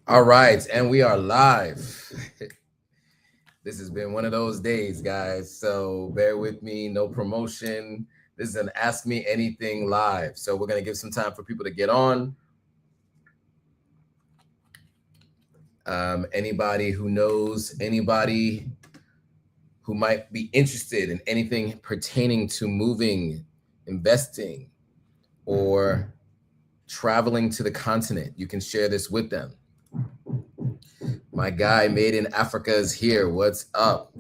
All right, and we are live. This has been one of those days, guys. So bear with me. No promotion. This is an Ask Me Anything live. So we're gonna give some time for people to get on. Anybody who knows anybody who might be interested in anything pertaining to moving, investing, or traveling to the continent, you can share this with them. My guy Made in Africa is here. What's up?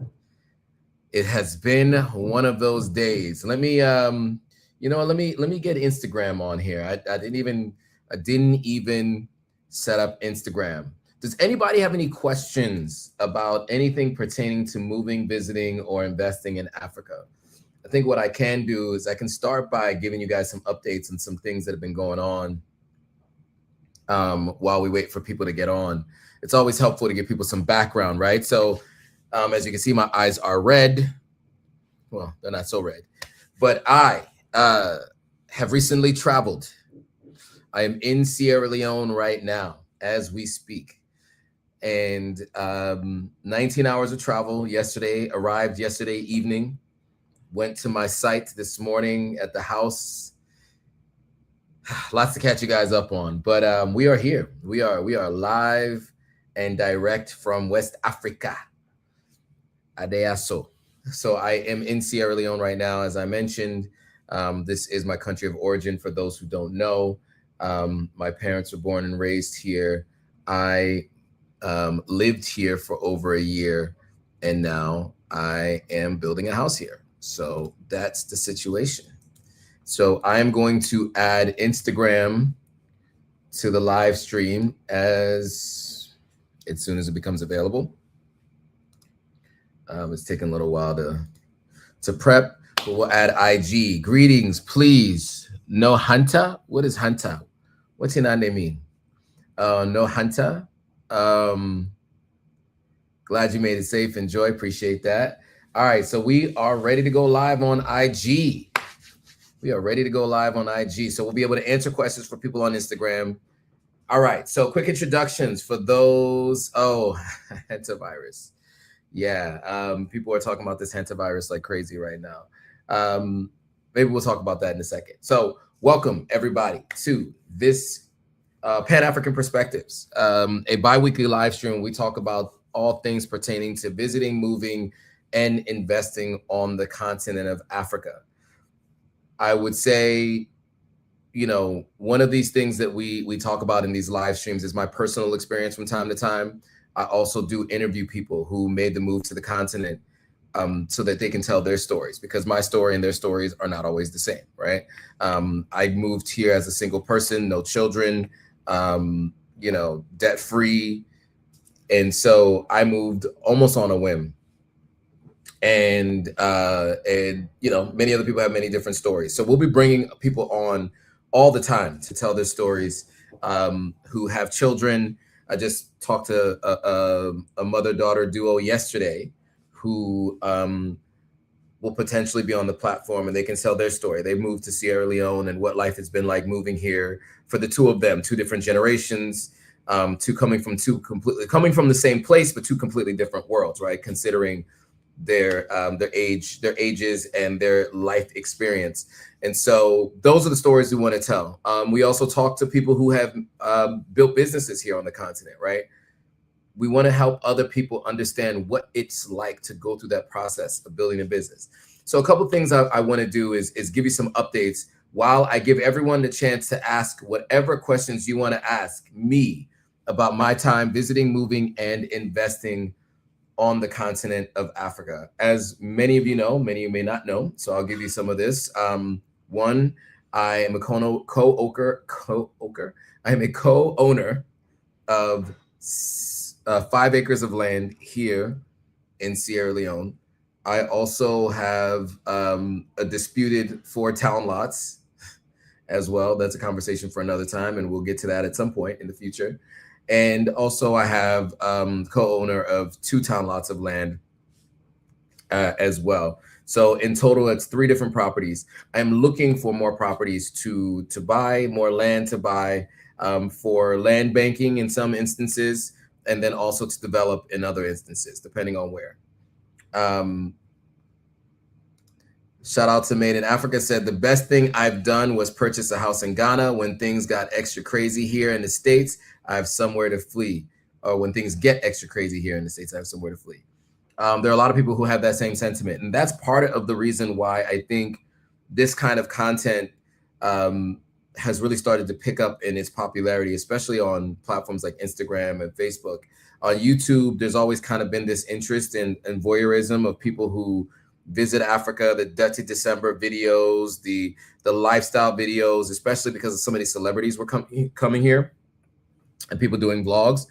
It has been one of those days. Let me let me get Instagram on here. I didn't even set up Instagram. Does anybody have any questions about anything pertaining to moving, visiting, or investing in Africa? I think what I can do is I can start by giving you guys some updates and some things that have been going on while we wait for people to get on. It's always helpful to give people some background, right? So as you can see, my eyes are red. Well, they're not so red, but I have recently traveled. I am in Sierra Leone right now as we speak. And 19 hours of travel yesterday, arrived yesterday evening, went to my site this morning at the house. Lots to catch you guys up on, but we are here. We are live and direct from West Africa. Adeaso. So I am in Sierra Leone right now, as I mentioned. This is my country of origin for those who don't know. My parents were born and raised here. I lived here for over a year, and now I am building a house here. So that's the situation. So I'm going to add Instagram to the live stream as soon as it becomes available. It's taking a little while to prep, but we'll add IG. Greetings, please. No Hunter? What is Hunter? What's your name mean? No Hunter. Glad you made it safe. Enjoy. Appreciate that. All right, so we are ready to go live on IG. We are ready to go live on IG. So we'll be able to answer questions for people on Instagram. All right, so quick introductions for those. Oh, hantavirus. Yeah, people are talking about this hantavirus like crazy right now. Maybe we'll talk about that in a second. So welcome everybody to this Pan-African Perspectives, a bi-weekly live stream. We talk about all things pertaining to visiting, moving, and investing on the continent of Africa. I would say, one of these things that we talk about in these live streams is my personal experience from time to time. I also do interview people who made the move to the continent so that they can tell their stories, because my story and their stories are not always the same, right? I moved here as a single person, no children, debt-free. And so I moved almost on a whim. And many other people have many different stories. So we'll be bringing people on all the time to tell their stories, who have children. I just talked to a mother-daughter duo yesterday who will potentially be on the platform, and they can tell their story. They moved to Sierra Leone and what life has been like moving here for the two of them, two different generations, coming from the same place, but two completely different worlds, right? Considering their ages and their life experience. And so those are the stories we want to tell. We also talk to people who have built businesses here on the continent, right? We want to help other people understand what it's like to go through that process of building a business. So a couple of things I want to do is give you some updates while I give everyone the chance to ask whatever questions you want to ask me about my time visiting, moving, and investing on the continent of Africa. As many of you know, many of you may not know, so I'll give you some of this. One, I am a co-owner of 5 acres of land here in Sierra Leone. I also have a disputed 4 town lots as well. That's a conversation for another time, and we'll get to that at some point in the future. And also I have co-owner of 2 town lots of land as well. So in total, it's 3 different properties. I'm looking for more properties to buy, more land to buy. for land banking in some instances, and then also to develop in other instances, depending on where. Shout out to Made in Africa said, the best thing I've done was purchase a house in Ghana. When things got extra crazy here in the States, I have somewhere to flee. Or when things get extra crazy here in the States, I have somewhere to flee. There are a lot of people who have that same sentiment. And that's part of the reason why I think this kind of content has really started to pick up in its popularity, especially on platforms like Instagram and Facebook. On YouTube, there's always kind of been this interest in voyeurism of people who visit Africa, the Dirty December videos, the lifestyle videos, especially because so many celebrities were coming here and people doing vlogs.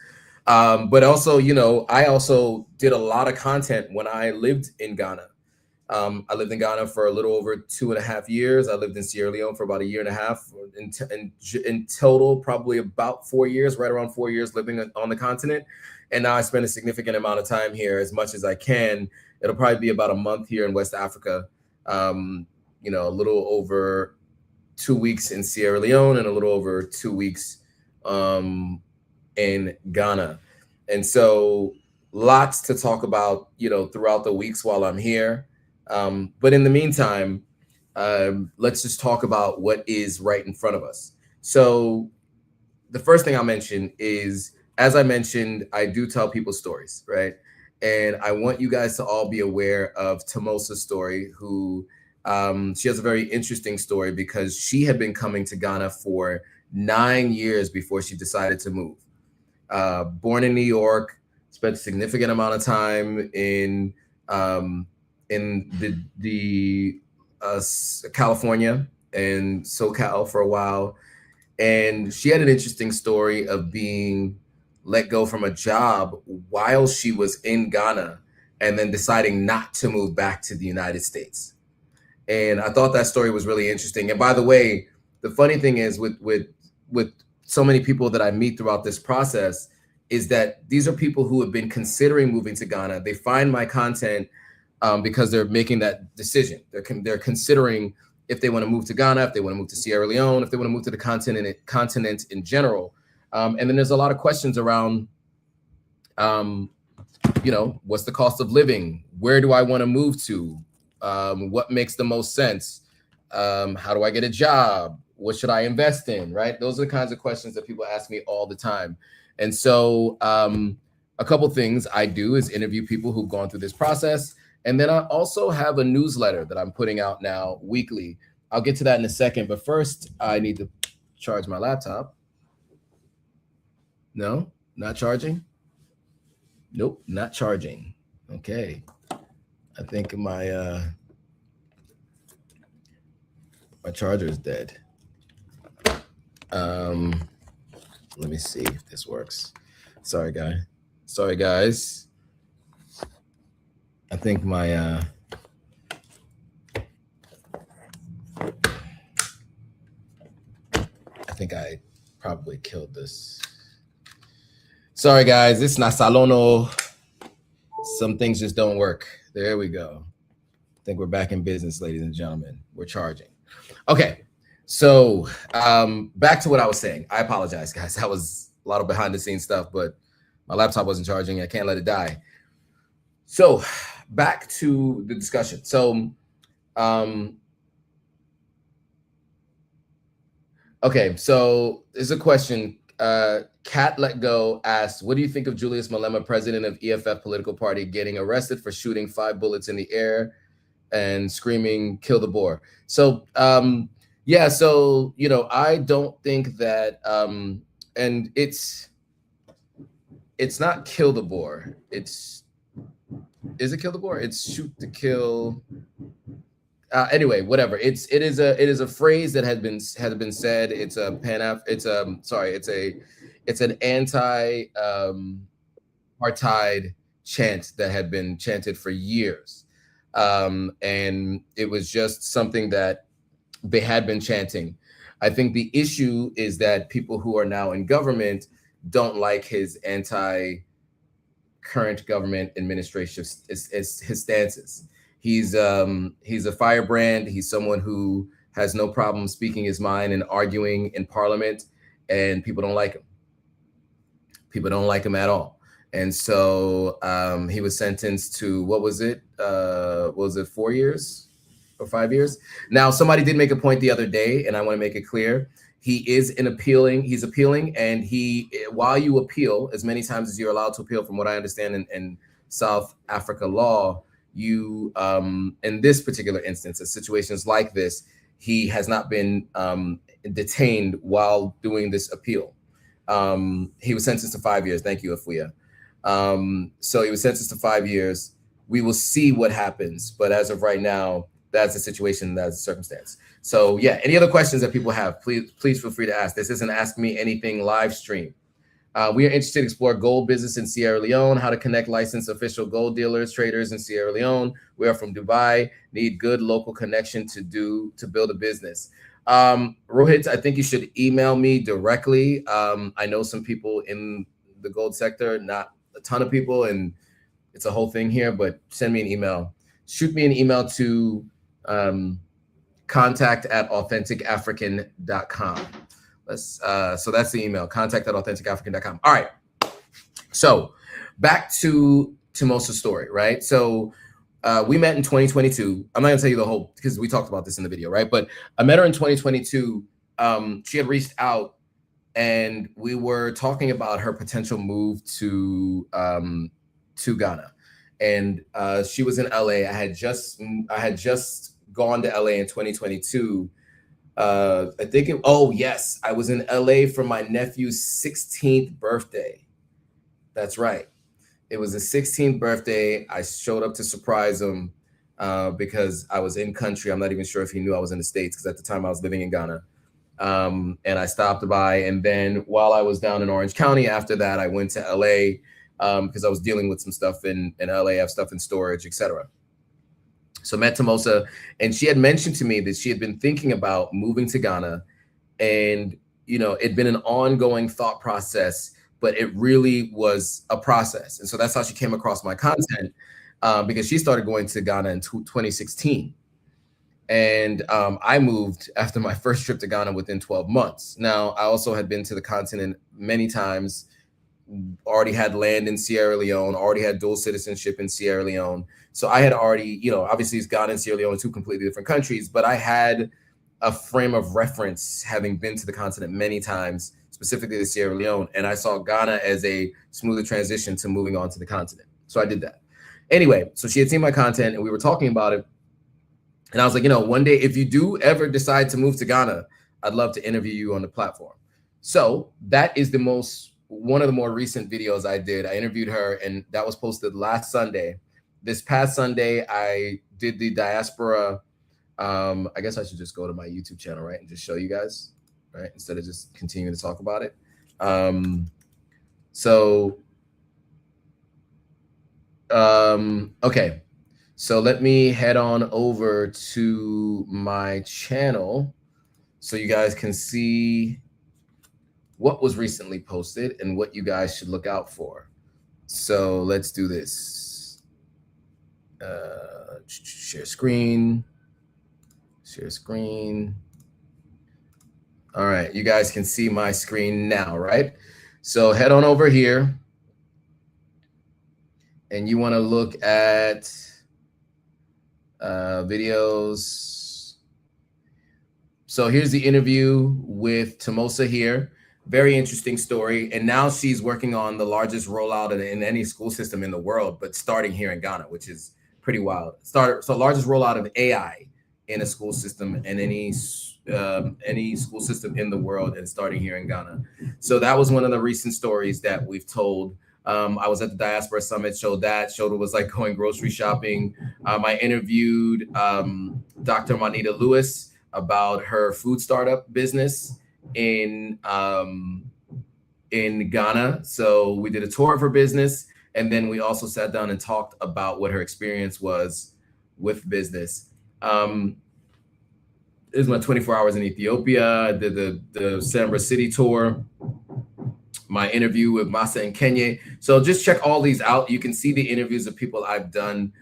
But also, you know, I also did a lot of content when I lived in Ghana. I lived in Ghana for a little over 2.5 years. I lived in Sierra Leone for about 1.5 years. In total, probably about 4 years, right around 4 years living on the continent. And now I spend a significant amount of time here, as much as I can. It'll probably be about a month here in West Africa, you know, a little over 2 weeks in Sierra Leone and a little over 2 weeks in Ghana. And so lots to talk about, you know, throughout the weeks while I'm here. But in the meantime, let's just talk about what is right in front of us. So the first thing I'll mention is, as I mentioned, I do tell people stories, right? And I want you guys to all be aware of Tamosa's story, who she has a very interesting story because she had been coming to Ghana for 9 years before she decided to move. Born in New York, spent a significant amount of time in California and SoCal for a while. And she had an interesting story of being let go from a job while she was in Ghana and then deciding not to move back to the United States. And I thought that story was really interesting. And by the way, the funny thing is with so many people that I meet throughout this process is that these are people who have been considering moving to Ghana. They find my content because they're making that decision. They're considering if they want to move to Ghana, if they want to move to Sierra Leone, if they want to move to the continent in general. And then there's a lot of questions around, you know, what's the cost of living? Where do I want to move to? What makes the most sense? How do I get a job? What should I invest in, right? Those are the kinds of questions that people ask me all the time. And so a couple things I do is interview people who've gone through this process. And then I also have a newsletter that I'm putting out now weekly. I'll get to that in a second. But first, I need to charge my laptop. No, not charging. Nope, not charging. Okay. I think my charger is dead. Let me see if this works. Sorry, guys. I think my I think I probably killed this. Sorry, guys, it's not Salono. Some things just don't work. There we go. I think we're back in business, ladies and gentlemen. We're charging. Okay, so back to what I was saying. I apologize, guys. That was a lot of behind the scenes stuff, but my laptop wasn't charging. I can't let it die. So back to the discussion. So, okay, so there's a question. Cat Let Go asked, what do you think of Julius Malema, president of EFF political party, getting arrested for shooting 5 bullets in the air and screaming, kill the Boer? So, yeah, so, you know, I don't think that, and it's not kill the Boer. Is it kill the Boer? It's shoot to kill. Anyway, whatever. It is a phrase that had been said. It's an anti apartheid chant that had been chanted for years, and it was just something that they had been chanting. I think the issue is that people who are now in government don't like his current government administration, his stances. He's a firebrand. He's someone who has no problem speaking his mind and arguing in parliament. and people don't like him. People don't like him at all. And so he was sentenced to, what was it? 4 years or 5 years? Now, somebody did make a point the other day, and I want to make it clear. He's appealing, and while you appeal, as many times as you're allowed to appeal, from what I understand in South Africa law, you, in this particular instance, in situations like this, he has not been detained while doing this appeal. He was sentenced to 5 years. Thank you, Afuya. So he was sentenced to 5 years. We will see what happens, but as of right now, that's the situation, that's the circumstance. So yeah, any other questions that people have, please feel free to ask. This isn't Ask Me Anything live stream. We are interested to explore gold business in Sierra Leone, how to connect licensed official gold dealers, traders in Sierra Leone. We are from Dubai, need good local connection to build a business. Rohit, I think you should email me directly. I know some people in the gold sector, not a ton of people, and it's a whole thing here, but send me an email. Shoot me an email to contact@authenticafrican.com. So that's the email, contact@authenticafrican.com. All right. So back to Timosa's story, right? So we met in 2022. I'm not gonna tell you the whole, because we talked about this in the video, right? But I met her in 2022. She had reached out, and we were talking about her potential move to Ghana. And she was in LA. I had just gone to LA in 2022. I think I was in LA for my nephew's 16th birthday. That's right. It was his 16th birthday. I showed up to surprise him because I was in country. I'm not even sure if he knew I was in the States, because at the time I was living in Ghana. And I stopped by, and then while I was down in Orange County after that, I went to LA because I was dealing with some stuff in LA. I have stuff in storage, etc. So met Timosa, and she had mentioned to me that she had been thinking about moving to Ghana, and it'd been an ongoing thought process, but it really was a process. And so that's how she came across my content, because she started going to Ghana in 2016. And I moved after my first trip to Ghana within 12 months. Now, I also had been to the continent many times, already had land in Sierra Leone, already had dual citizenship in Sierra Leone. So I had already, obviously it's Ghana and Sierra Leone are two completely different countries, but I had a frame of reference having been to the continent many times, specifically to Sierra Leone. And I saw Ghana as a smoother transition to moving on to the continent. So I did that. Anyway, so she had seen my content and we were talking about it. And I was like, one day, if you do ever decide to move to Ghana, I'd love to interview you on the platform. So that is one of the more recent videos I did. I interviewed her, and that was posted last Sunday. This past Sunday, I did the diaspora. I guess I should just go to my YouTube channel, right, and just show you guys, right, instead of just continuing to talk about it. Okay. So let me head on over to my channel so you guys can see what was recently posted and what you guys should look out for. So let's do this. Share screen. Share screen. All right, you guys can see my screen now, right? So head on over here. And you want to look at videos. So here's the interview with Timosa here. Very interesting story. And now she's working on the largest rollout in any school system in the world, but starting here in Ghana, which is pretty wild. So largest rollout of AI in a school system and any school system in the world, and starting here in Ghana. So that was one of the recent stories that we've told. I was at the Diaspora Summit, showed what was like going grocery shopping. I interviewed Dr. Juanita Lewis about her food startup business in Ghana. So we did a tour of her business, and then we also sat down and talked about what her experience was with business. It was my 24 hours in Ethiopia. I did the Sambra City tour. My interview with Masa in Kenya. So just check all these out. You can see the interviews of people I've done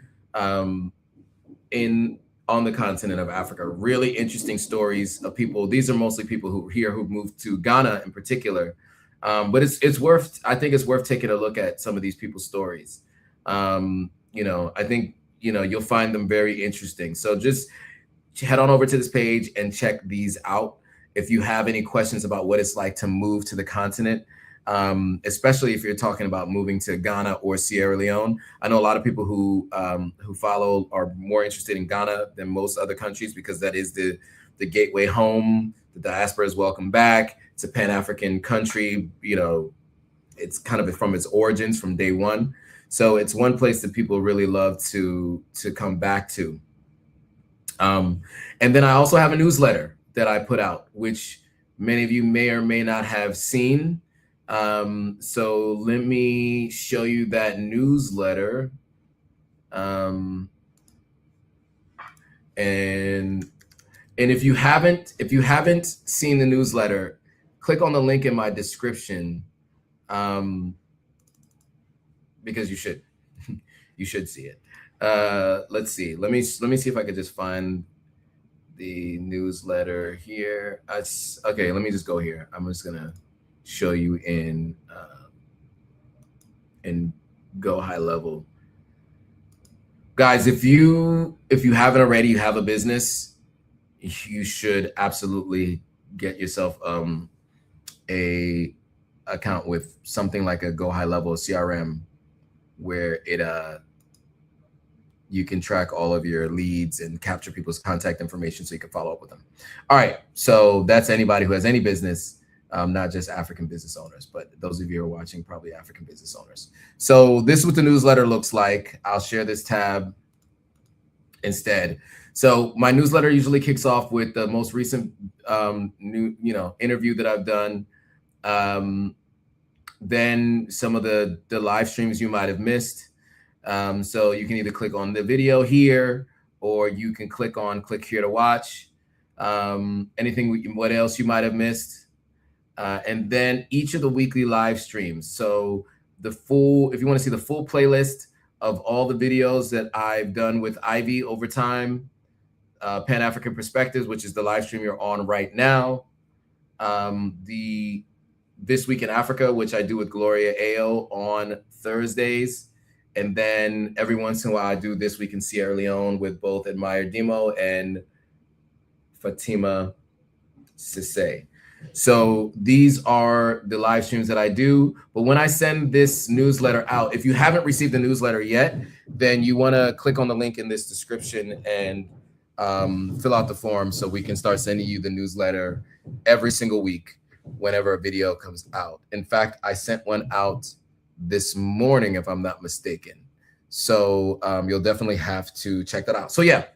in on the continent of Africa. Really interesting stories of people. These are mostly people who've moved to Ghana in particular. But it's worth, I think it's worth taking a look at some of these people's stories. I think, you'll find them very interesting. So just head on over to this page and check these out. If you have any questions about what it's like to move to the continent, especially if you're talking about moving to Ghana or Sierra Leone. I know a lot of people who follow are more interested in Ghana than most other countries because that is the gateway home. The diaspora is welcome back. It's a Pan-African country. It's kind of from its origins from day one. So it's one place that people really love to come back to. And then I also have a newsletter that I put out, which many of you may or may not have seen. So let me show you that newsletter. And if you haven't seen the newsletter, click on the link in my description, because you should see it. Let's see. Let me see if I could just find the newsletter here. Okay, let me just go here. I'm just gonna show you in Go High Level. Guys, if you haven't already, you have a business, you should absolutely get yourself a account with something like a Go High Level CRM, where you can track all of your leads and capture people's contact information so you can follow up with them. All right, so that's anybody who has any business, not just African business owners, but those of you who are watching, probably African business owners. So this is what the newsletter looks like. I'll share this tab instead. So my newsletter usually kicks off with the most recent interview that I've done. Then some of the live streams you might have missed. So you can either click on the video here, or you can click here to watch. What else you might have missed. And then each of the weekly live streams. So if you want to see the full playlist of all the videos that I've done with Ivy over time, Pan-African Perspectives, which is the live stream you're on right now. This Week in Africa, which I do with Gloria Ayo on Thursdays. And then every once in a while, I do This Week in Sierra Leone with both Admire Demo and Fatima Sisse. So these are the live streams that I do. But when I send this newsletter out, if you haven't received the newsletter yet, then you want to click on the link in this description and fill out the form so we can start sending you the newsletter every single week whenever a video comes out. In fact, I sent one out this morning, if I'm not mistaken. So you'll definitely have to check that out. So yeah,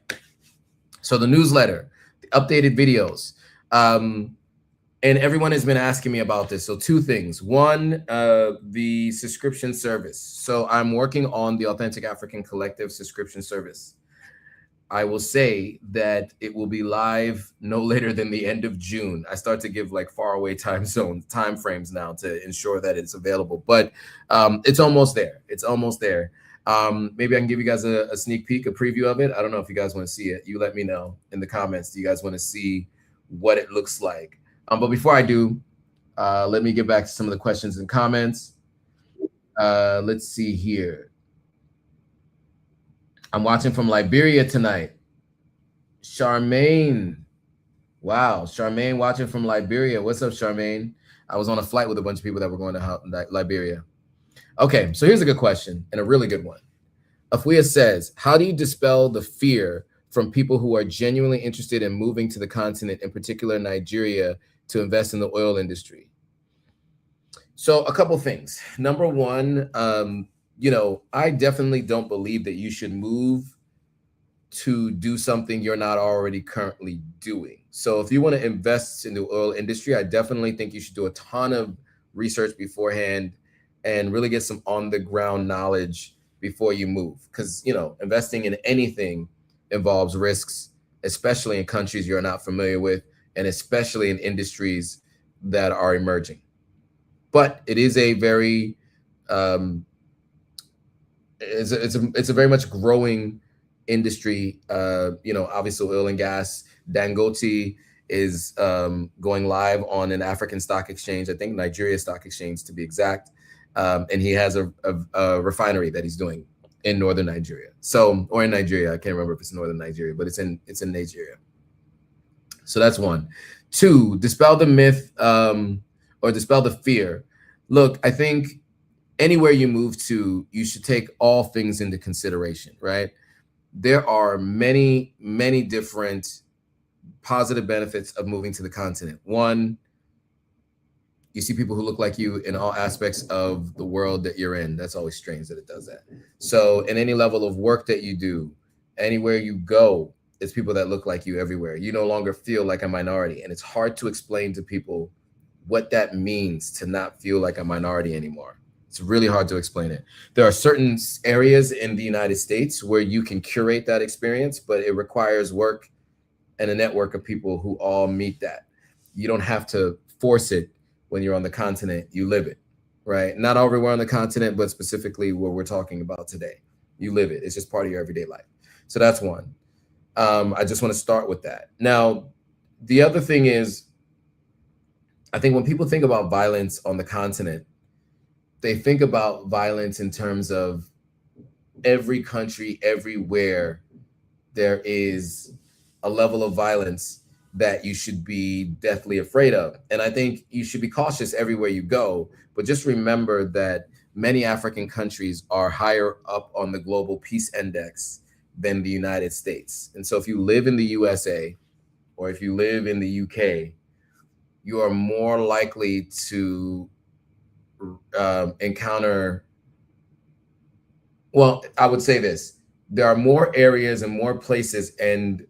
so the newsletter, the updated videos, and everyone has been asking me about this. So two things. One, the subscription service. So I'm working on the Authentic African Collective subscription service. I will say that it will be live no later than the end of June. I start to give like faraway time frames now to ensure that it's available, but it's almost there. It's almost there. Maybe I can give you guys a sneak peek, a preview of it. I don't know if you guys want to see it. You let me know in the comments. Do you guys want to see what it looks like? But before I do, let me get back to some of the questions and comments. Let's see here. I'm watching from Liberia tonight. Charmaine. Wow, Charmaine watching from Liberia. What's up, Charmaine? I was on a flight with a bunch of people that were going to Liberia. Okay, so here's a good question and a really good one. Afua says, how do you dispel the fear from people who are genuinely interested in moving to the continent, in particular Nigeria, to invest in the oil industry? So a couple things. Number one, I definitely don't believe that you should move to do something you're not already currently doing. So if you want to invest in the oil industry, I definitely think you should do a ton of research beforehand and really get some on the ground knowledge before you move. Because, investing in anything involves risks, especially in countries you're not familiar with, and especially in industries that are emerging. But it is a very, it's a very much growing industry. Obviously oil and gas. Dangote is going live on an African stock exchange, I think Nigeria stock exchange to be exact. And he has a refinery that he's doing in northern Nigeria. Or in Nigeria, I can't remember if it's northern Nigeria, but it's in Nigeria. So that's one. Two, dispel the myth or dispel the fear. Look, I think anywhere you move to, you should take all things into consideration, right? There are many, many different positive benefits of moving to the continent. One, you see people who look like you in all aspects of the world that you're in. That's always strange that it does that. So in any level of work that you do, anywhere you go, it's people that look like you everywhere. You no longer feel like a minority. And it's hard to explain to people what that means to not feel like a minority anymore. It's really hard to explain it. There are certain areas in the United States where you can curate that experience, but it requires work and a network of people who all meet that. You don't have to force it when you're on the continent, you live it, right? Not everywhere on the continent, but specifically what we're talking about today. You live it. It's just part of your everyday life. So that's one. I just want to start with that. Now, the other thing is, I think when people think about violence on the continent, they think about violence in terms of every country, everywhere there is a level of violence that you should be deathly afraid of. And I think you should be cautious everywhere you go, but just remember that many African countries are higher up on the global peace index than the United States. And so if you live in the USA or if you live in the UK, you are more likely to encounter, well, I would say this, there are more areas and more places and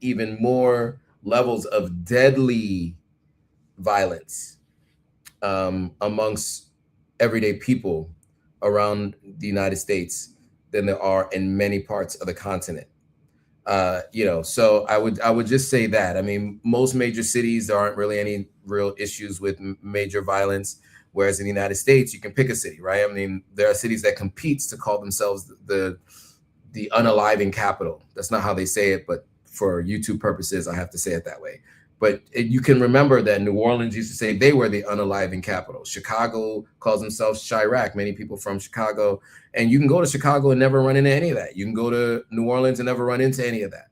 even more levels of deadly violence amongst everyday people around the United States than there are in many parts of the continent. So I would just say that. I mean, most major cities, there aren't really any real issues with major violence. Whereas in the United States, you can pick a city, right? I mean, there are cities that compete to call themselves the unaliving capital. That's not how they say it, but for YouTube purposes, I have to say it that way. But you can remember that New Orleans used to say they were the unaliving capital. Chicago calls themselves Chirac, many people from Chicago. And you can go to Chicago and never run into any of that. You can go to New Orleans and never run into any of that.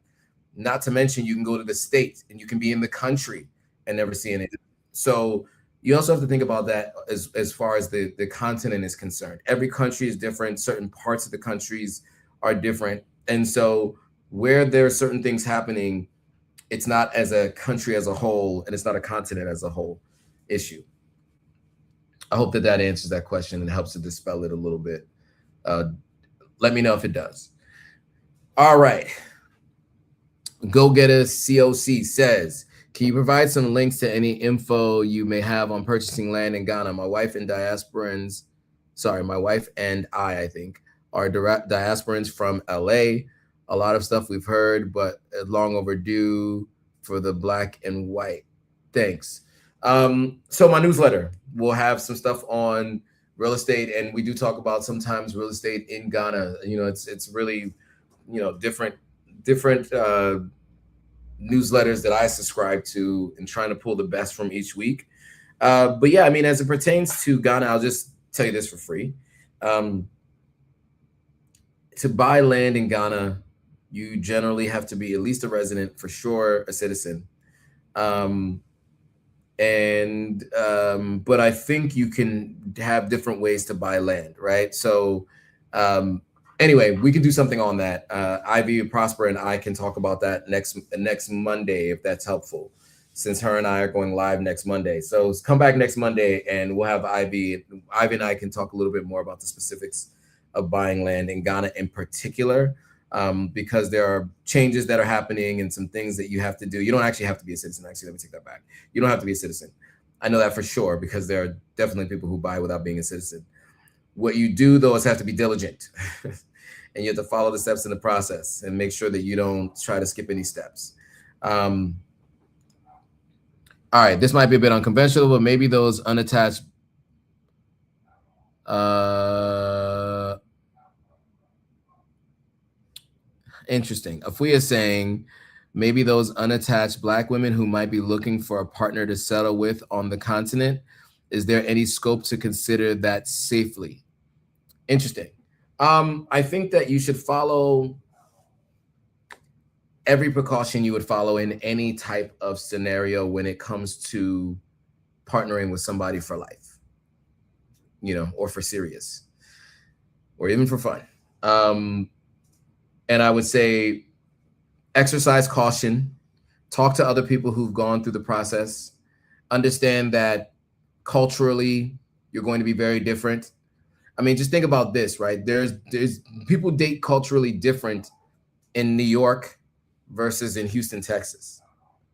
Not to mention, you can go to the state and you can be in the country and never see any. So you also have to think about that as far as the continent is concerned. Every country is different. Certain parts of the countries are different. And so where there are certain things happening, it's not as a country as a whole, and it's not a continent as a whole issue. I hope that answers that question and helps to dispel it a little bit. Let me know if it does. All right. Go Get a COC says, can you provide some links to any info you may have on purchasing land in Ghana? My wife and I think, are diasporans from LA. A lot of stuff we've heard, but long overdue for the black and white. Thanks. So my newsletter will have some stuff on real estate, and we do talk about sometimes real estate in Ghana. It's really, different newsletters that I subscribe to and trying to pull the best from each week. But yeah, I mean, as it pertains to Ghana, I'll just tell you this for free. To buy land in Ghana, you generally have to be at least a resident, for sure, a citizen. But I think you can have different ways to buy land, right? So anyway, we can do something on that. Ivy, Prosper, and I can talk about that next Monday, if that's helpful, since her and I are going live next Monday. So come back next Monday and we'll have Ivy. Ivy and I can talk a little bit more about the specifics of buying land in Ghana in particular, because there are changes that are happening and some things that you have to do. You don't actually have to be a citizen. Actually, let me take that back. You don't have to be a citizen. I know that for sure, because there are definitely people who buy without being a citizen. What you do, though, is have to be diligent. And you have to follow the steps in the process and make sure that you don't try to skip any steps. All right, this might be a bit unconventional, but maybe those unattached Interesting. Afuya is saying maybe those unattached Black women who might be looking for a partner to settle with on the continent. Is there any scope to consider that safely? Interesting. I think that you should follow every precaution you would follow in any type of scenario when it comes to partnering with somebody for life, or for serious, or even for fun. And I would say exercise caution, talk to other people who've gone through the process, understand that culturally you're going to be very different. I mean, just think about this, right? There's people date culturally different in New York versus in Houston, Texas,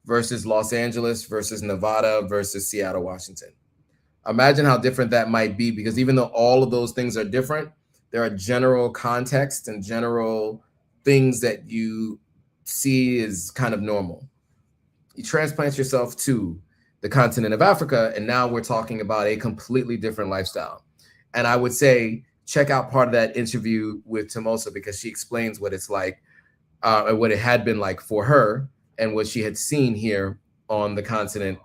versus Los Angeles versus Nevada versus Seattle, Washington. Imagine how different that might be, because even though all of those things are different, there are general contexts and general things that you see as kind of normal. You transplant yourself to the continent of Africa, and now we're talking about a completely different lifestyle. And I would say check out part of that interview with Tomosa, because she explains what it's like, what it had been like for her and what she had seen here on the continent.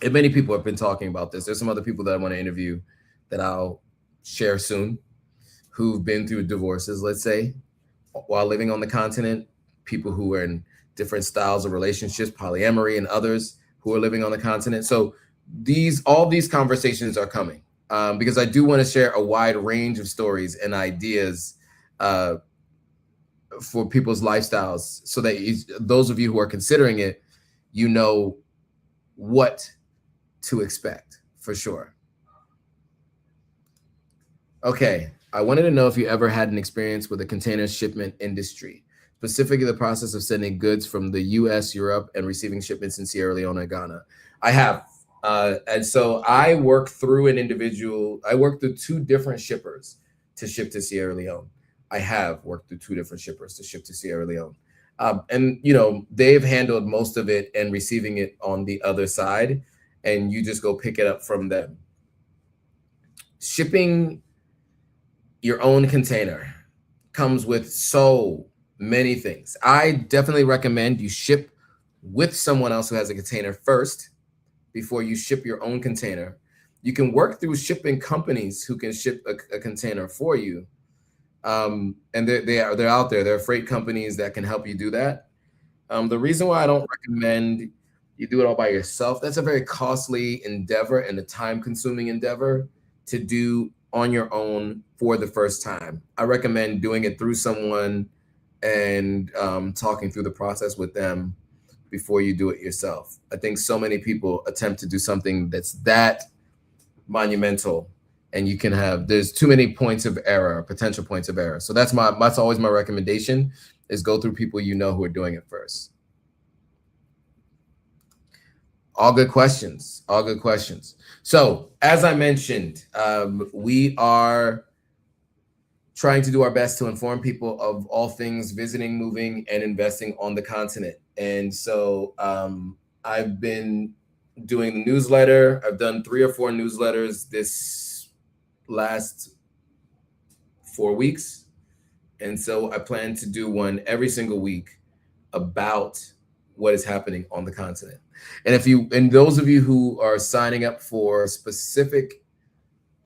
And many people have been talking about this. There's some other people that I want to interview that I'll share soon who've been through divorces, let's say, while living on the continent, people who are in different styles of relationships, polyamory, and others who are living on the continent. So all these conversations are coming, because I do want to share a wide range of stories and ideas for people's lifestyles, so that those of you who are considering it, what to expect for sure. Okay, I wanted to know if you ever had an experience with the container shipment industry, specifically the process of sending goods from the US, Europe, and receiving shipments in Sierra Leone and Ghana. I have. And so I worked through two different shippers to ship to Sierra Leone. I have worked through two different shippers to ship to Sierra Leone. And they've handled most of it and receiving it on the other side, and you just go pick it up from them. Shipping your own container comes with so many things. I definitely recommend you ship with someone else who has a container first before you ship your own container. You can work through shipping companies who can ship a container for you. And they're out there. There are freight companies that can help you do that. The reason why I don't recommend you do it all by yourself, that's a very costly endeavor and a time-consuming endeavor to do on your own for the first time. I recommend doing it through someone and talking through the process with them before you do it yourself. I think so many people attempt to do something that's that monumental, and there's too many points of error, potential points of error. So that's always my recommendation, is go through people who are doing it first. All good questions. All good questions. So as I mentioned, we are trying to do our best to inform people of all things visiting, moving, and investing on the continent. And so I've been doing the newsletter. I've done 3 or 4 newsletters this last 4 weeks. And so I plan to do one every single week about what is happening on the continent. And those of you who are signing up for specific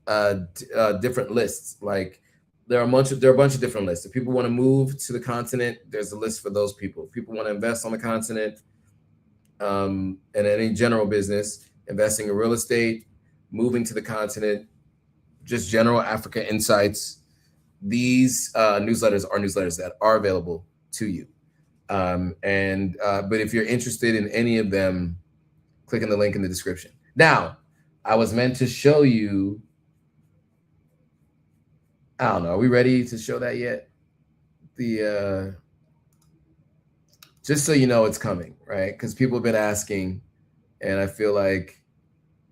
different lists, like there are a bunch of different lists. If people want to move to the continent, there's a list for those people. If people want to invest on the continent, and any general business, investing in real estate, moving to the continent, just general Africa insights, these newsletters are newsletters that are available to you. But if you're interested in any of them, click on the link in the description. Now, I was meant to show you, I don't know, are we ready to show that yet? Just so you know it's coming, right? Because people have been asking, and I feel like,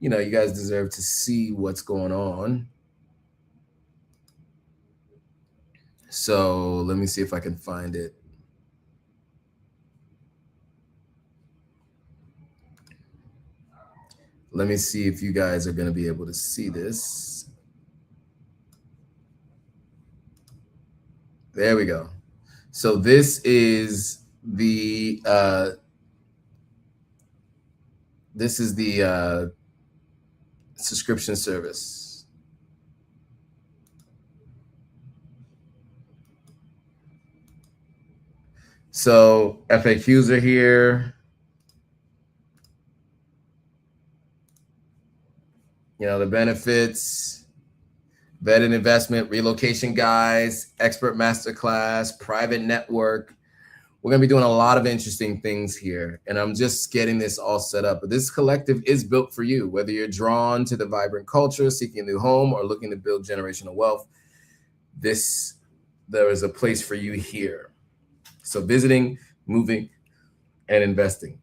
you guys deserve to see what's going on. So let me see if I can find it. Let me see if you guys are going to be able to see this. There we go. So this is the subscription service. So FAQs are here. You know, the benefits, vetted investment, relocation guys, expert masterclass, private network. We're going to be doing a lot of interesting things here, and I'm just getting this all set up. But this collective is built for you, whether you're drawn to the vibrant culture, seeking a new home, or looking to build generational wealth. There is a place for you here. So visiting, moving, and investing.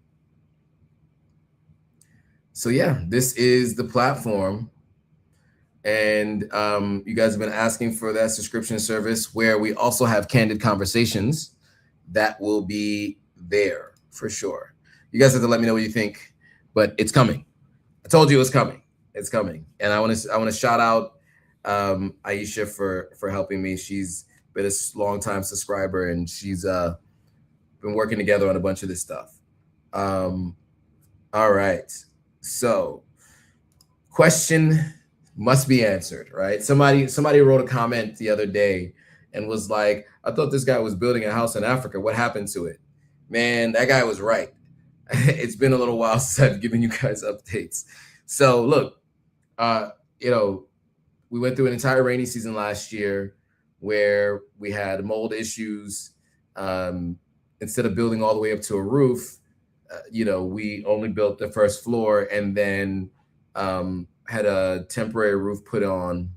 So yeah, this is the platform. And you guys have been asking for that subscription service where we also have candid conversations. That will be there for sure. You guys have to let me know what you think, but it's coming. I told you it's coming. It's coming. And I want to shout out Aisha for helping me. She's been a long time subscriber, and she's been working together on a bunch of this stuff. All right. So, question must be answered, right? Somebody wrote a comment the other day and was like, I thought this guy was building a house in Africa. What happened to it? Man, that guy was right. It's been a little while since I've given you guys updates. So look, you know, we went through an entire rainy season last year where we had mold issues. Instead of building all the way up to a roof, you know, we only built the first floor and then had a temporary roof put on,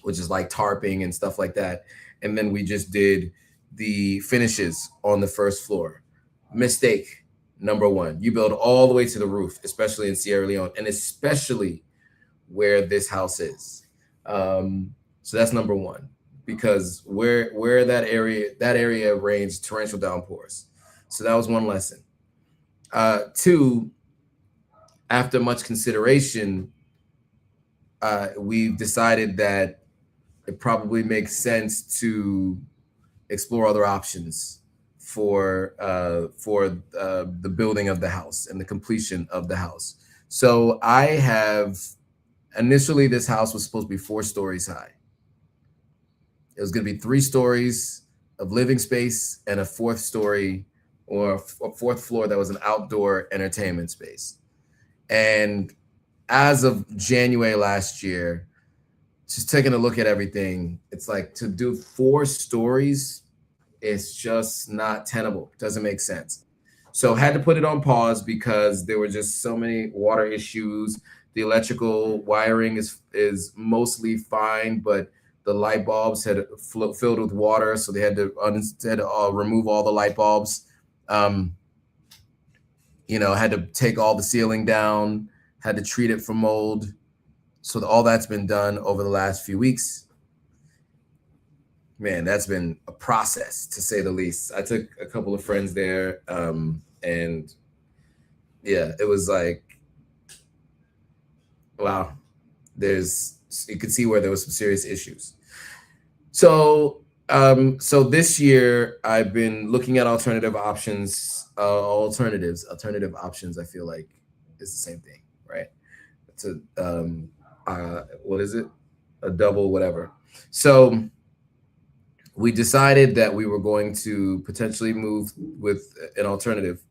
which is like tarping and stuff like that. And then we just did the finishes on the first floor. Mistake number one, you build all the way to the roof, especially in Sierra Leone, and especially where this house is. So that's number one, because where that area rains torrential downpours. So that was one lesson. Two, after much consideration, we've decided that it probably makes sense to explore other options for the building of the house and the completion of the house. So I have initially, this house was supposed to be 4 stories high. It was going to be 3 stories of living space and a 4th story or a 4th floor that was an outdoor entertainment space. And as of January last year, just taking a look at everything, it's like to do 4 stories, it's just not tenable. It doesn't make sense. So had to put it on pause because there were just so many water issues. The electrical wiring is mostly fine, but the light bulbs had filled with water, so they had to remove all the light bulbs. You know, had to take all the ceiling down, had to treat it for mold. So all that's been done over the last few weeks. Man, that's been a process, to say the least. I took a couple of friends there, and yeah, it was like, wow, you could see where there was some serious issues. So this year I've been looking at alternative options. Alternative options, I feel like is the same thing, right? It's what is it? A double whatever. So we decided that we were going to potentially move with an alternative.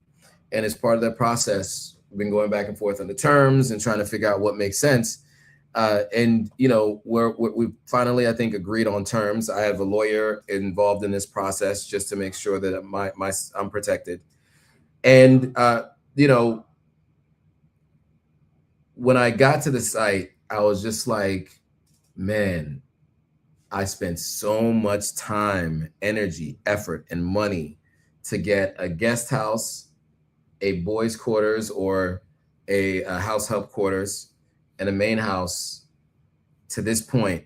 And as part of that process, we've been going back and forth on the terms and trying to figure out what makes sense. And, you know, we finally, I think, agreed on terms. I have a lawyer involved in this process just to make sure that I'm protected. And, you know, when I got to the site, I was just like, man, I spent so much time, energy, effort, and money to get a guest house, a boys' quarters or a house help quarters, and a main house to this point.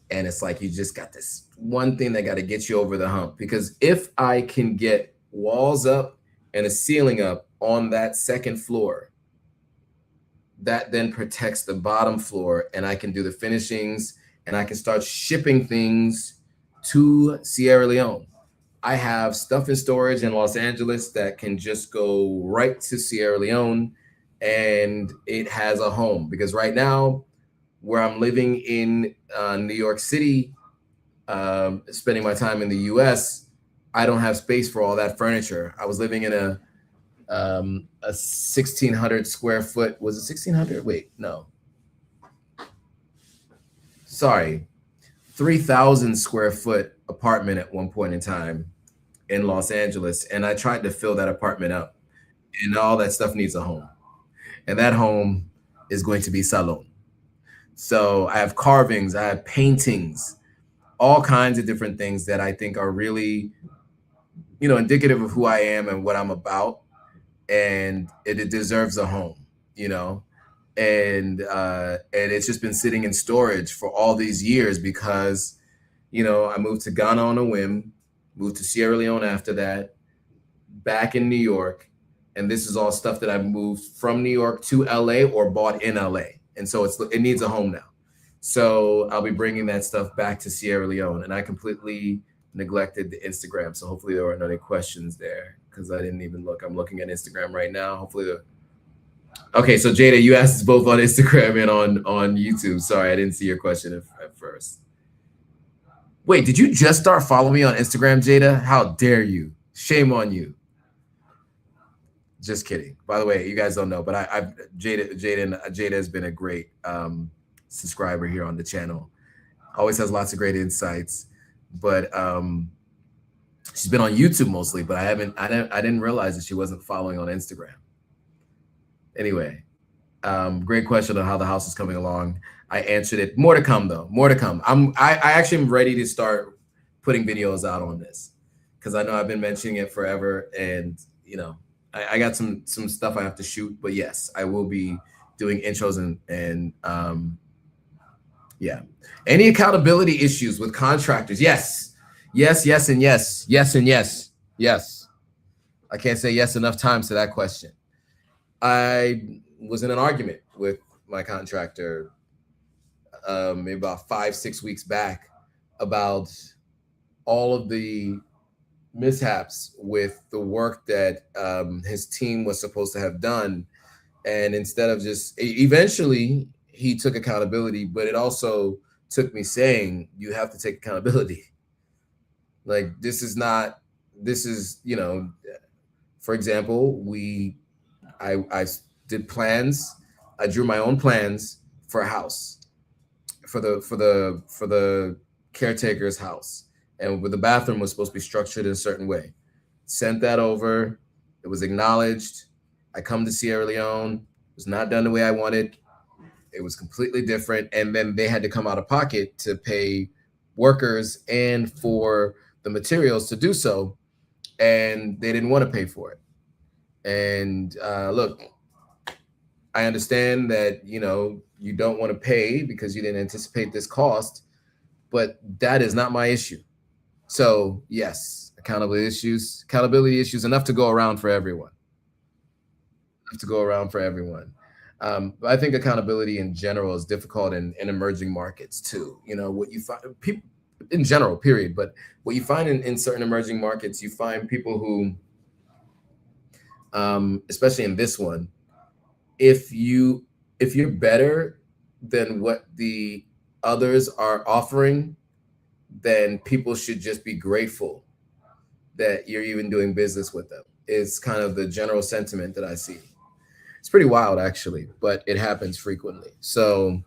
And it's like, you just got this one thing that got to get you over the hump. Because if I can get walls up and a ceiling up on that 2nd floor, that then protects the bottom floor, and I can do the finishings and I can start shipping things to Sierra Leone. I have stuff in storage in Los Angeles that can just go right to Sierra Leone, and it has a home. Because right now, where I'm living in New York City, spending my time in the US, I don't have space for all that furniture. I was living in a 1,600 square foot. Was it 1,600? Wait, no. Sorry, 3,000 square foot apartment at one point in time in Los Angeles, and I tried to fill that apartment up, and all that stuff needs a home, and that home is going to be salon. So I have carvings, I have paintings, all kinds of different things that I think are really, indicative of who I am and what I'm about, and it deserves a home, you know. And it's just been sitting in storage for all these years because, I moved to Ghana on a whim, moved to Sierra Leone after that, back in New York, and this is all stuff that I moved from New York to LA or bought in LA, and so it needs a home now. So I'll be bringing that stuff back to Sierra Leone, and I completely neglected the Instagram. So hopefully there weren't any questions there because I didn't even look. I'm looking at Instagram right now. Hopefully okay. So Jada, you asked us both on Instagram and on YouTube. Sorry, I didn't see your question at first. Wait, did you just start following me on Instagram, Jada? How dare you? Shame on you. Just kidding. By the way, you guys don't know, but I've Jada has been a great subscriber here on the channel. Always has lots of great insights, but she's been on YouTube mostly. But I didn't realize that she wasn't following on Instagram. Anyway, great question on how the house is coming along. I answered it. More to come, though. More to come. I actually am ready to start putting videos out on this because I know I've been mentioning it forever, and I got some stuff I have to shoot. But yes, I will be doing intros and yeah. Any accountability issues with contractors? Yes, yes, yes, and yes, yes, and yes, yes. I can't say yes enough times to that question. I was in an argument with my contractor maybe about 5-6 weeks back about all of the mishaps with the work that his team was supposed to have done. And instead of eventually he took accountability, but it also took me saying, you have to take accountability. Like, this is, for example, I did plans. I drew my own plans for a house for the caretaker's house, and the bathroom was supposed to be structured in a certain way. Sent that over. It was acknowledged. I come to Sierra Leone. It was not done the way I wanted. It was completely different, and then they had to come out of pocket to pay workers and for the materials to do so, and they didn't want to pay for it. And look, I understand that you don't want to pay because you didn't anticipate this cost, but that is not my issue. So yes, accountability issues enough to go around for everyone. But I think accountability in general is difficult in emerging markets too. What you find, people in general, period. But what you find in certain emerging markets, you find people who, especially in this one, if you're better than what the others are offering, then people should just be grateful that you're even doing business with them. It's kind of the general sentiment that I see. It's pretty wild, actually, but it happens frequently. So,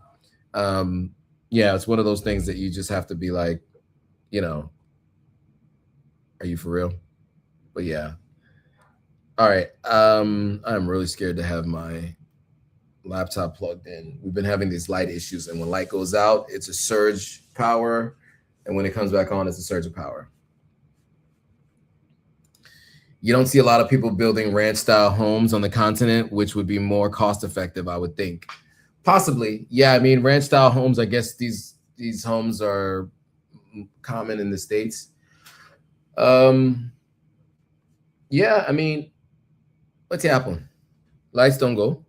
yeah, it's one of those things that you just have to be like, are you for real? But yeah. All right. I'm really scared to have my laptop plugged in. We've been having these light issues, and when light goes out, it's a surge power, and when it comes back on, it's a surge of power. You don't see a lot of people building ranch-style homes on the continent, which would be more cost-effective, I would think. Possibly, yeah. I mean, ranch-style homes. I guess these homes are common in the States. Yeah. I mean, what's happening? Lights don't go.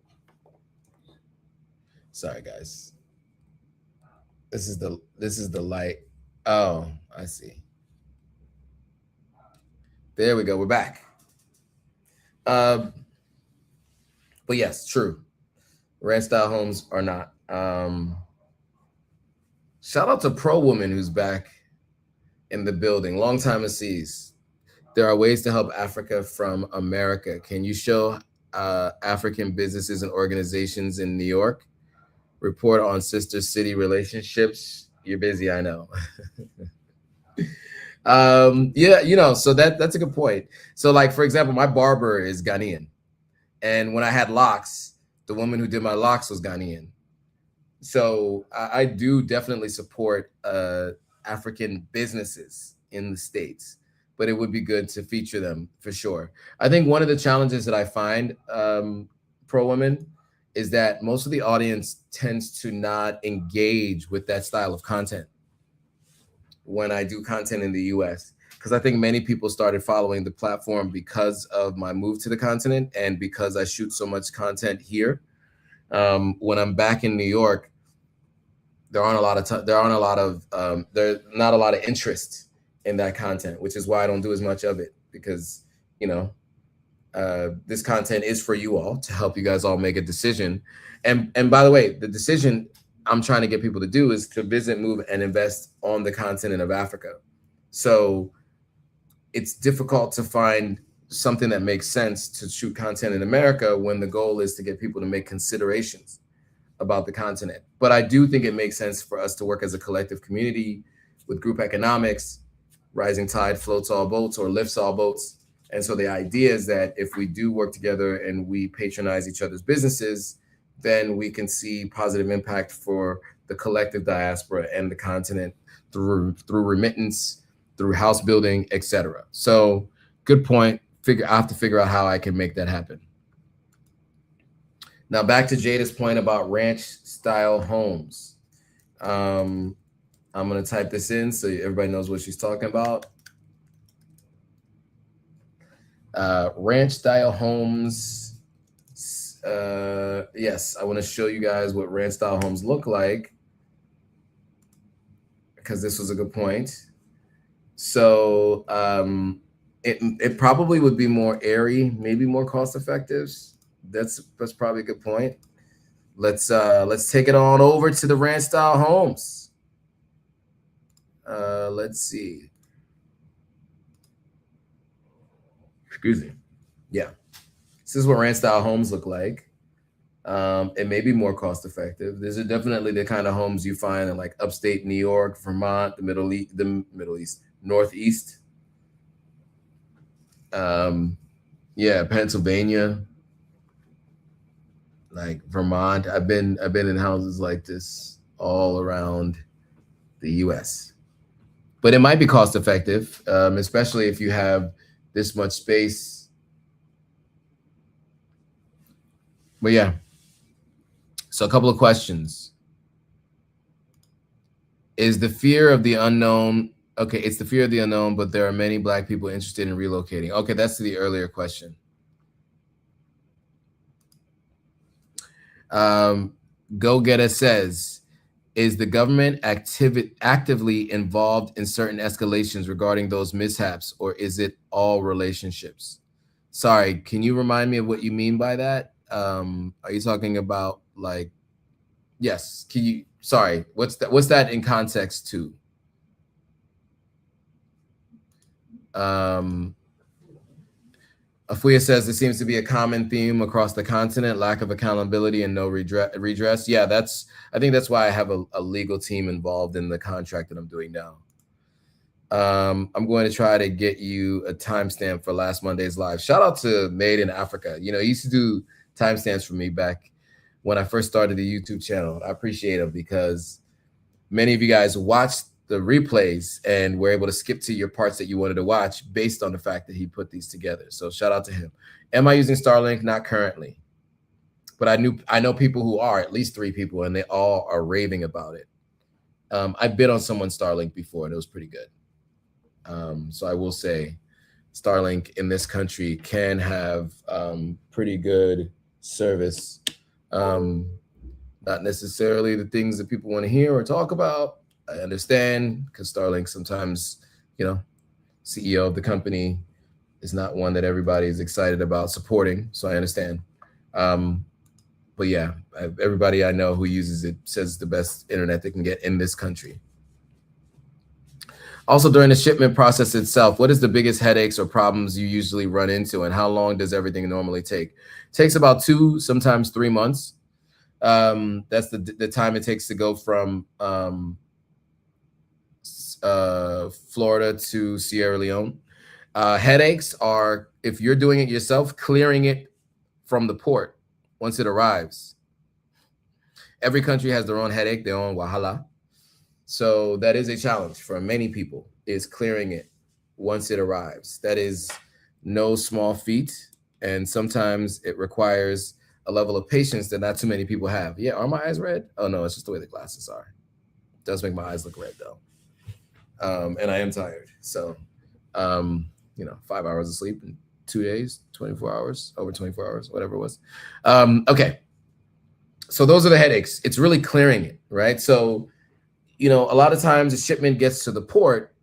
Sorry, guys. This is the light. Oh, I see. There we go. We're back. But yes, true. Ranch style homes are not. Shout out to Pro Woman who's back in the building. Long time to seize. There are ways to help Africa from America. Can you show African businesses and organizations in New York? Report on sister city relationships. You're busy, I know. Yeah, so that's a good point. So like, for example, my barber is Ghanaian. And when I had locks, the woman who did my locks was Ghanaian. So I do definitely support African businesses in the States, but it would be good to feature them for sure. I think one of the challenges that I find pro women is that most of the audience tends to not engage with that style of content when I do content in the US, because I think many people started following the platform because of my move to the continent and because I shoot so much content here. When I'm back in New York, there's not a lot of interest in that content, which is why I don't do as much of it, because this content is for you all to help you guys all make a decision. And by the way, the decision I'm trying to get people to do is to visit, move, and invest on the continent of Africa. So it's difficult to find something that makes sense to shoot content in America when the goal is to get people to make considerations about the continent. But I do think it makes sense for us to work as a collective community with group economics. Rising tide floats all boats or lifts all boats. And so the idea is that if we do work together and we patronize each other's businesses, then we can see positive impact for the collective diaspora and the continent through remittance, through house building, etc. So good point. I have to figure out how I can make that happen. Now back to Jada's point about ranch style homes. I'm going to type this in so everybody knows what she's talking about. Ranch style homes. Yes, I want to show you guys what ranch style homes look like, because this was a good point. So it probably would be more airy, maybe more cost effective. That's probably a good point. Let's take it on over to the ranch style homes. Let's see. Excuse me. Yeah. This is what ranch style homes look like. It may be more cost effective. These are definitely the kind of homes you find in like upstate New York, Vermont, the Middle East, Northeast. Yeah, Pennsylvania, like Vermont. I've been in houses like this all around the US. But it might be cost effective, especially if you have this much space. But yeah, so a couple of questions. Is the fear of the unknown? Okay, it's the fear of the unknown, but there are many Black people interested in relocating. Okay, that's to the earlier question. Go Getter says, is the government actively involved in certain escalations regarding those mishaps, or is it all relationships? Sorry, can you remind me of what you mean by that? Are you talking about like, yes, can you, sorry, what's that in context to? Afuya says there seems to be a common theme across the continent: lack of accountability and no redress. Yeah, I think that's why I have a legal team involved in the contract that I'm doing now. I'm going to try to get you a timestamp for last Monday's live. Shout out to Made in Africa. He used to do timestamps for me back when I first started the YouTube channel. I appreciate him because many of you guys watched the replays and were able to skip to your parts that you wanted to watch based on the fact that he put these together. So shout out to him. Am I using Starlink? Not currently, but I know people who are, at least 3 people, and they all are raving about it. I bid on someone's Starlink before and it was pretty good. So I will say Starlink in this country can have pretty good service. Not necessarily the things that people want to hear or talk about. I understand, because Starlink sometimes, CEO of the company is not one that everybody is excited about supporting. So I understand. But yeah, everybody I know who uses it says it's the best internet they can get in this country. Also, during the shipment process itself, what is the biggest headaches or problems you usually run into, and how long does everything normally take? It takes about 2, sometimes 3 months. That's the time it takes to go from Florida to Sierra Leone. Headaches are, if you're doing it yourself, clearing it from the port once it arrives. Every country has their own headache, their own wahala. So that is a challenge for many people, is clearing it once it arrives. That is no small feat. And sometimes it requires a level of patience that not too many people have. Yeah, are my eyes red? Oh no, it's just the way the glasses are. It does make my eyes look red though. And I am tired. So, 5 hours of sleep in 2 days, 24 hours, over 24 hours, whatever it was. Okay. So those are the headaches. It's really clearing it, right? So, a lot of times the shipment gets to the port,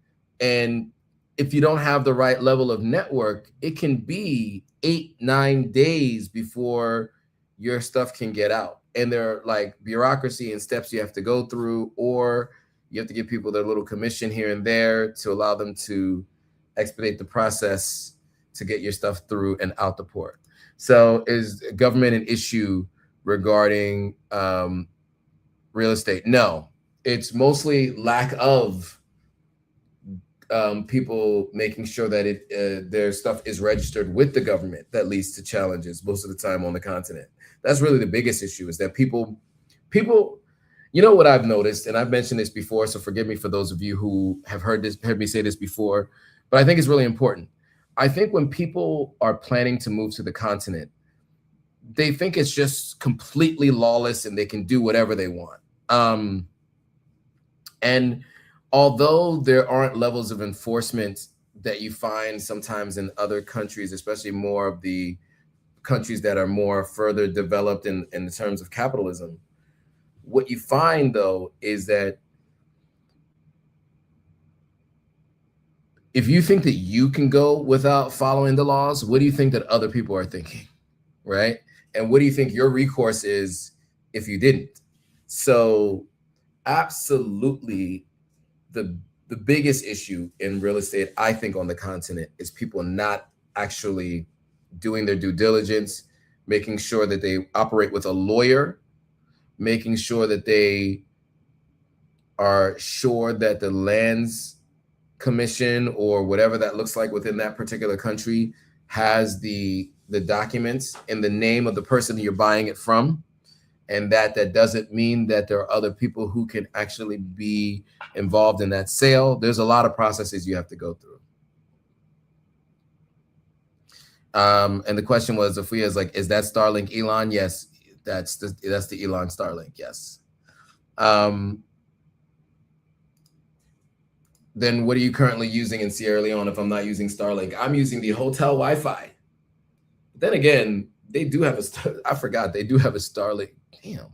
and if you don't have the right level of network, it can be 8-9 days before your stuff can get out. And there are like bureaucracy and steps you have to go through, or you have to give people their little commission here and there to allow them to expedite the process to get your stuff through and out the port. So is government an issue regarding real estate? No. It's mostly lack of people making sure that their stuff is registered with the government that leads to challenges most of the time on the continent. That's really the biggest issue, is that people, what I've noticed, and I've mentioned this before, so forgive me for those of you who have heard me say this before, but I think it's really important. I think when people are planning to move to the continent, they think it's just completely lawless and they can do whatever they want. And although there aren't levels of enforcement that you find sometimes in other countries, especially more of the countries that are more further developed in terms of capitalism, what you find though is that if you think that you can go without following the laws, what do you think that other people are thinking, right? And what do you think your recourse is if you didn't? So absolutely, the biggest issue in real estate, I think, on the continent is people not actually doing their due diligence, making sure that they operate with a lawyer, making sure that they are sure that the lands commission or whatever that looks like within that particular country has the documents in the name of the person you're buying it from. And that doesn't mean that there are other people who can actually be involved in that sale. There's a lot of processes you have to go through. And the question was, Afia is like, is that Starlink Elon? Yes, that's the Elon Starlink. Yes. Then what are you currently using in Sierra Leone if I'm not using Starlink? I'm using the hotel Wi-Fi. Then again, they do have I forgot, they do have a Starlink. Damn.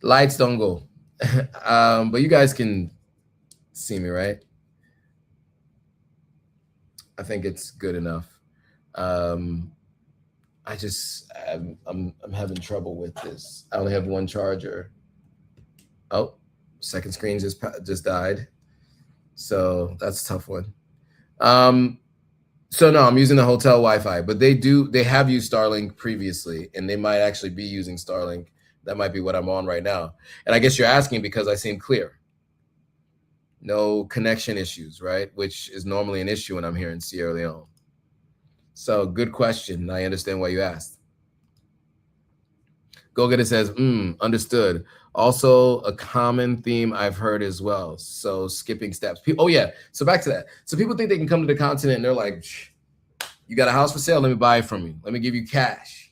Lights don't go. But you guys can see me, right? I think it's good enough. I'm having trouble with this. I only have one charger. Oh, second screen just died. So that's a tough one. So no, I'm using the hotel Wi-Fi, but they have used Starlink previously, and they might actually be using Starlink. That might be what I'm on right now. And I guess you're asking because I seem clear. No connection issues, right? Which is normally an issue when I'm here in Sierra Leone. So good question. I understand why you asked. Go Get It says, understood. Also a common theme I've heard as well. So skipping steps. Oh yeah. So back to that. So people think they can come to the continent and they're like, you got a house for sale? Let me buy it from you. Let me give you cash.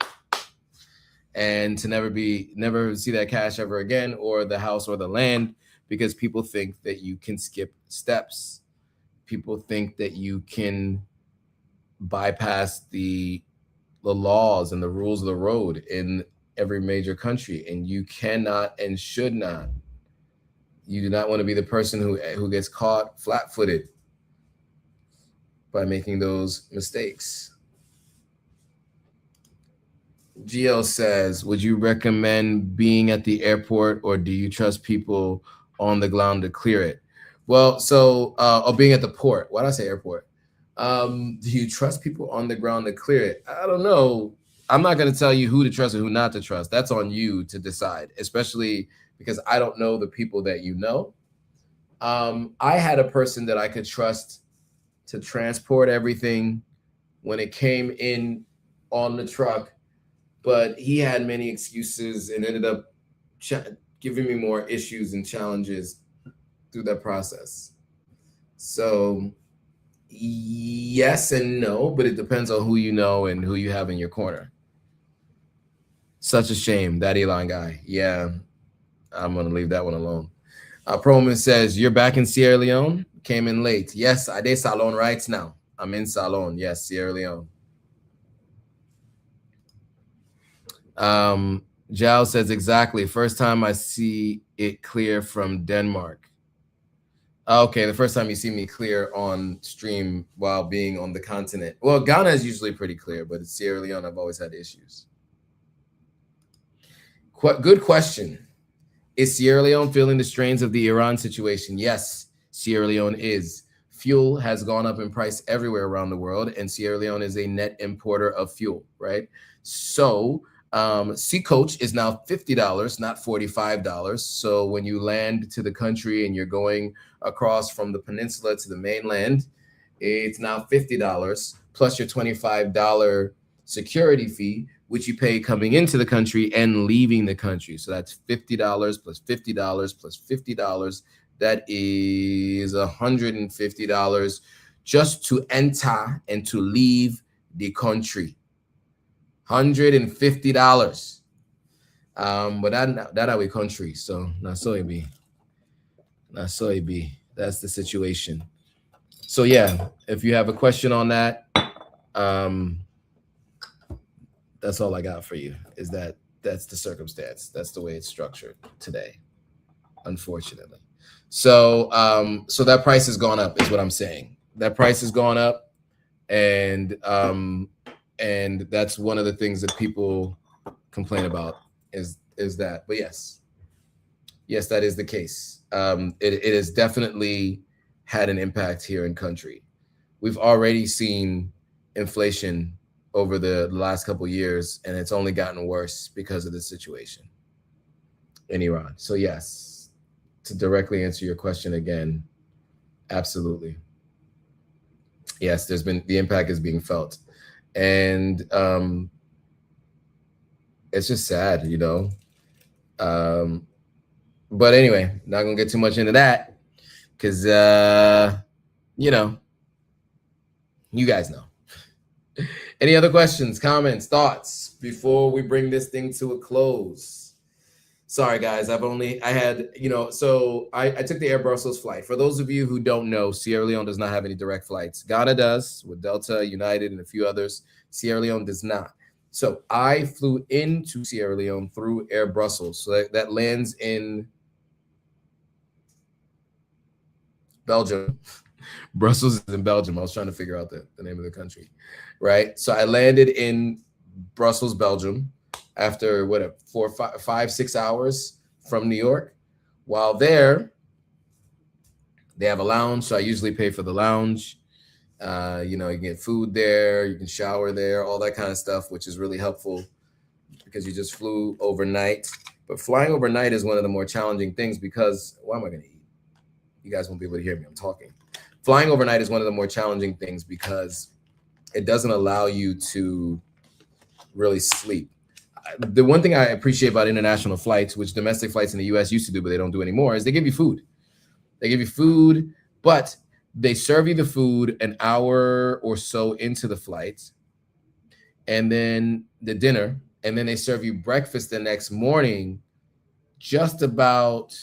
And to never see that cash ever again, or the house or the land, because people think that you can skip steps. People think that you can bypass the laws and the rules of the road in every major country, and you cannot and should not. You do not want to be the person who gets caught flat-footed by making those mistakes. Gio says, would you recommend being at the airport, or do you trust people on the ground to clear it? Well, so, or being at the port. Why did I say airport? Do you trust people on the ground to clear it? I don't know. I'm not going to tell you who to trust and who not to trust. That's on you to decide, especially because I don't know the people that you know. I had a person that I could trust to transport everything when it came in on the truck, but he had many excuses and ended up giving me more issues and challenges through that process. So yes and no, but it depends on who you know and who you have in your corner. Such a shame, that Elon guy. Yeah, I'm gonna leave that one alone. Proman says, you're back in Sierra Leone? Came in late. Yes, I did Salon right now. I'm in Salon. Yes, Sierra Leone. Giles says, exactly. First time I see it clear from Denmark. Okay, the first time you see me clear on stream while being on the continent. Well, Ghana is usually pretty clear, but it's Sierra Leone, I've always had issues. Good question. Is Sierra Leone feeling the strains of the Iran situation? Yes, Sierra Leone is. Fuel has gone up in price everywhere around the world, and Sierra Leone is a net importer of fuel, right? So Sea Coach is now $50, not $45. So when you land to the country and you're going across from the peninsula to the mainland, it's now $50 plus your $25 security fee, which you pay coming into the country and leaving the country. So that's $50 plus $50 plus $50. That is $150 just to enter and to leave the country. $150. But that our country, so not so it be. Not so it be. That's the situation. So yeah, if you have a question on that, that's all I got for you. Is that's the circumstance. That's the way it's structured today, unfortunately. So so that price has gone up, is what I'm saying. That price has gone up, and that's one of the things that people complain about is that. But yes, that is the case. It has definitely had an impact here in country. We've already seen inflation over the last couple of years, and it's only gotten worse because of the situation in Iran. So yes, to directly answer your question again, absolutely. Yes, the impact is being felt. And it's just sad, you know. But anyway, not gonna get too much into that because you know, you guys know. Any other questions, comments, thoughts before we bring this thing to a close? Sorry, guys, I had, you know, so I took the Air Brussels flight. For those of you who don't know, Sierra Leone does not have any direct flights. Ghana does with Delta, United, and a few others. Sierra Leone does not. So I flew into Sierra Leone through Air Brussels. So that lands in Belgium. Brussels is in Belgium. I was trying to figure out the name of the country, right? So I landed in Brussels, Belgium, after 5-6 hours from New York. While there, they have a lounge, so I usually pay for the lounge. You know, you can get food there, you can shower there, all that kind of stuff, which is really helpful because you just flew overnight. But flying overnight is one of the more challenging things because, what am I going to eat? You guys won't be able to hear me. I'm talking. Flying overnight is one of the more challenging things because it doesn't allow you to really sleep. The one thing I appreciate about international flights, which domestic flights in the US used to do, but they don't do anymore, is they give you food. They give you food, but they serve you the food an hour or so into the flight, and then the dinner, and then they serve you breakfast the next morning, just about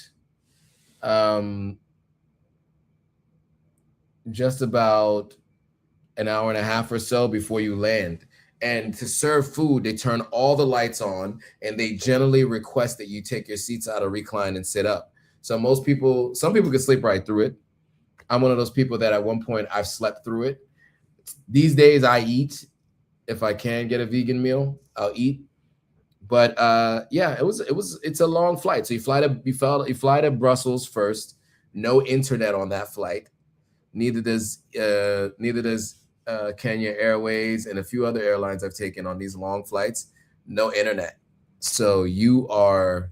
an hour and a half or so before you land. And to serve food, they turn all the lights on, and they generally request that you take your seats out of recline and sit up. So some people can sleep right through it. I'm one of those people that at one point I've slept through it. These days I eat. If I can get a vegan meal, I'll eat. But yeah, it's a long flight. So you fly to Brussels first. No internet on that flight. Neither does Kenya Airways and a few other airlines I've taken on these long flights. No internet. So you are,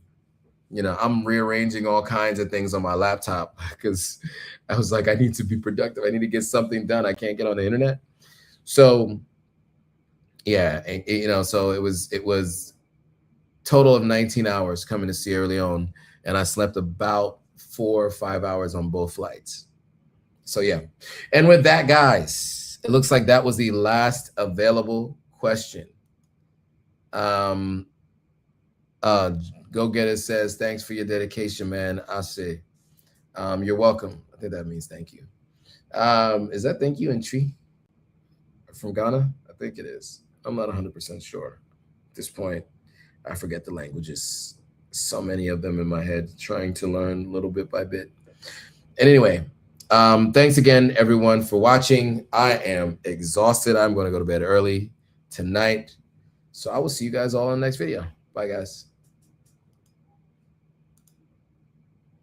I'm rearranging all kinds of things on my laptop because I was like, I need to be productive. I need to get something done. I can't get on the internet. So yeah, and, so it was total of 19 hours coming to Sierra Leone, and I slept about 4 or 5 hours on both flights. So yeah, and with that, guys, it looks like that was the last available question. Go Get It says, thanks for your dedication, man. I say, you're welcome. I think that means thank you. Is that thank you in Tree from Ghana? I think it is. I'm not 100% sure at this point. I forget the languages. So many of them in my head, trying to learn little bit by bit. And anyway, thanks again, everyone, for watching. I am exhausted. I'm going to go to bed early tonight. So I will see you guys all in the next video. Bye, guys.